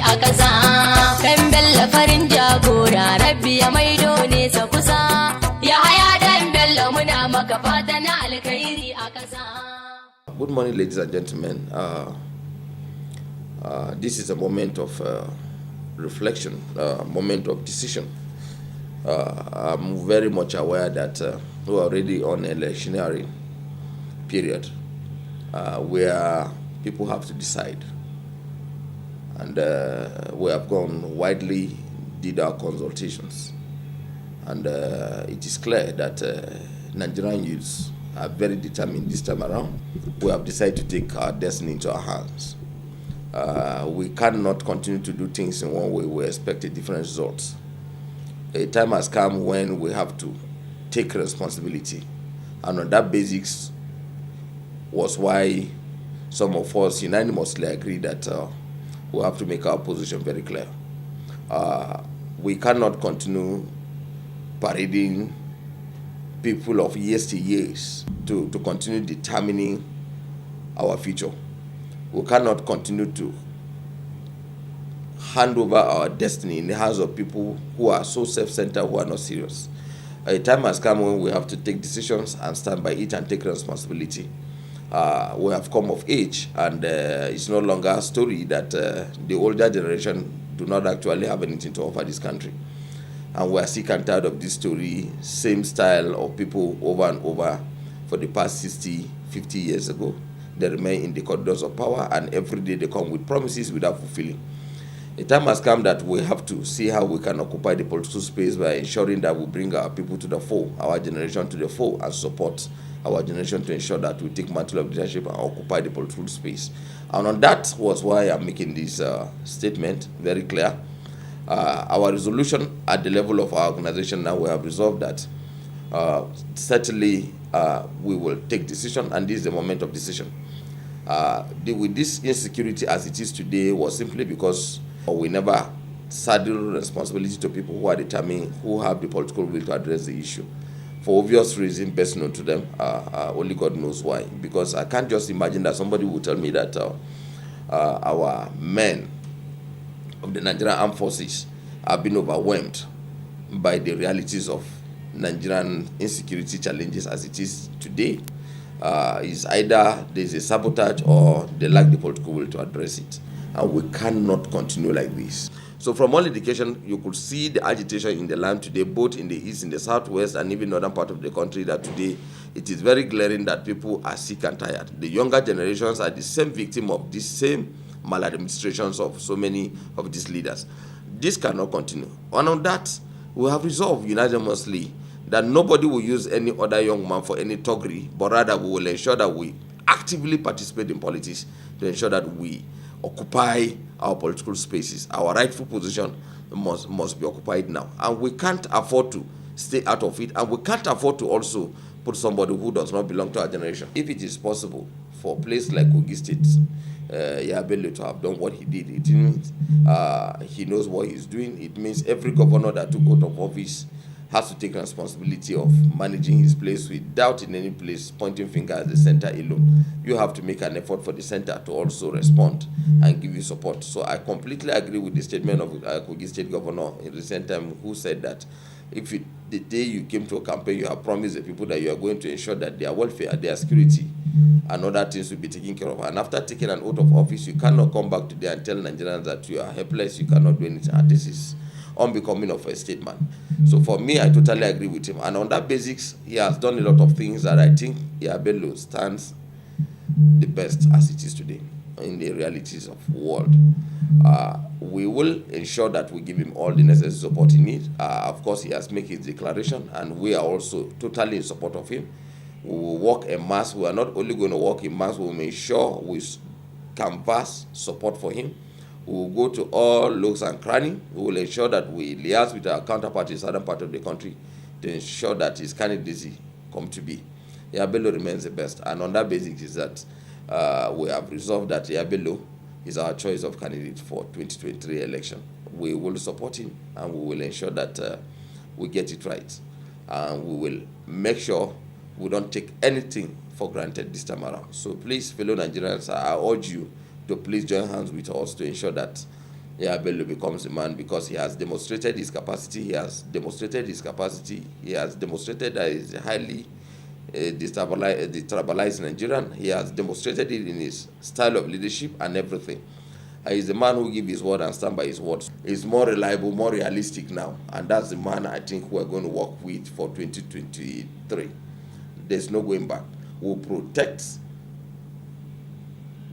a ƙasa. Dan Bello farin jagora, Rabbi ya maido ne sa kusa. Yahaya Dan Bello muna maka fata na alkhairi a ƙasa. Good morning, ladies and gentlemen. This is a moment of reflection, moment of decision. I'm very much aware that we're already on an electionary period where people have to decide. And we have gone widely, did our consultations. And it is clear that Nigerian youths are very determined this time around. We have decided to take our destiny into our hands. We cannot continue to do things in one way. We expect a different result. A time has come when we have to take responsibility. And on that basis was why some of us unanimously agreed that we have to make our position very clear. We cannot continue parading people of yesteryears to continue determining our future. We cannot continue to hand over our destiny in the hands of people who are so self-centered, who are not serious. A time has come when we have to take decisions and stand by it and take responsibility. We have come of age, and it's no longer a story that the older generation do not actually have anything to offer this country. And we are sick and tired of this story, same style of people over and over for the past 60, 50 years ago. They remain in the corridors of power, and every day they come with promises without fulfilling. The time has come that we have to see how we can occupy the political space by ensuring that we bring our people to the fore, our generation to the fore, and support our generation to ensure that we take mantle of leadership and occupy the political space. And on that was why I'm making this statement very clear. Our resolution at the level of our organization now, we have resolved that certainly we will take decision, and this is the moment of decision. With this insecurity as it is today was simply because we never saddle responsibility to people who are determined, who have the political will to address the issue. For obvious reasons, best known to them, only God knows why. Because I can't just imagine that somebody would tell me that our men of the Nigerian Armed Forces have been overwhelmed by the realities of Nigerian insecurity challenges as it is today. Is either there's a sabotage or they lack the political will to address it. And we cannot continue like this. So from all indication, you could see the agitation in the land today, both in the east, in the southwest, and even northern part of the country, that today it is very glaring that people are sick and tired. The younger generations are the same victim of this same maladministrations of so many of these leaders. This cannot continue. And on that, we have resolved unanimously that nobody will use any other young man for any toggery, but rather we will ensure that we actively participate in politics to ensure that we occupy our political spaces. Our rightful position must be occupied now. And we can't afford to stay out of it, and we can't afford to also put somebody who does not belong to our generation. If it is possible for a place like Kogi State, Yahaya Bello to have done what he did, it means he knows what he's doing. It means every governor that took out of office has to take responsibility of managing his place without in any place pointing finger at the center alone. You have to make an effort for the center to also respond and give you support. So I completely agree with the statement of Kogi State Governor in recent time, who said that if the day you came to a campaign, you have promised the people that you are going to ensure that their welfare, their security, and other things will be taken care of. And after taking an oath of office, you cannot come back today and tell Nigerians that you are helpless, you cannot do anything. And this is unbecoming of a statesman. So for me, I totally agree with him. And on that basis, he has done a lot of things that I think Yahaya Bello stands the best as it is today in the realities of the world. We will ensure that we give him all the necessary support he needs. Of course, he has made his declaration, and we are also totally in support of him. We will work en masse. We are not only going to work en masse, we will make sure we canvass support for him. We will go to all looks and crannies. We will ensure that we liaise with our counterparts in the southern part of the country to ensure that his candidacy come to be. Yahaya Bello remains the best, and on that basis is that we have resolved that Yahaya Bello is our choice of candidate for 2023 election. We will support him, and we will ensure that we get it right. And we will make sure we don't take anything for granted this time around. So please, fellow Nigerians, I urge you to please join hands with us to ensure that Yahaya Bello becomes a man, because he has demonstrated his capacity. He has demonstrated that he's highly destabilized Nigerian. He has demonstrated it in his style of leadership and everything. He's a man who gives his word and stand by his words. He's more reliable, more realistic now, and that's the man I think we're going to work with for 2023. There's no going back. We'll protect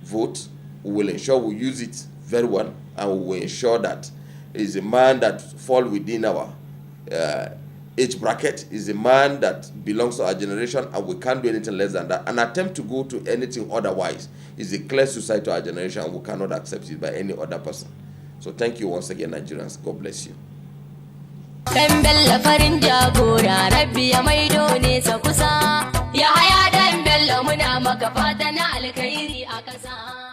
vote. We will ensure we use it very well, and we will ensure that he's a man that falls within our age bracket, is a man that belongs to our generation, and we can't do anything less than that. An attempt to go to anything otherwise is a clear suicide to our generation, and we cannot accept it by any other person. So thank you once again, Nigerians. God bless you. Dan Bello farin jagora, Rabbi ya maido nesa kusa. Yahaya Dan Bello muna maka fata na alkhairi a ƙasa.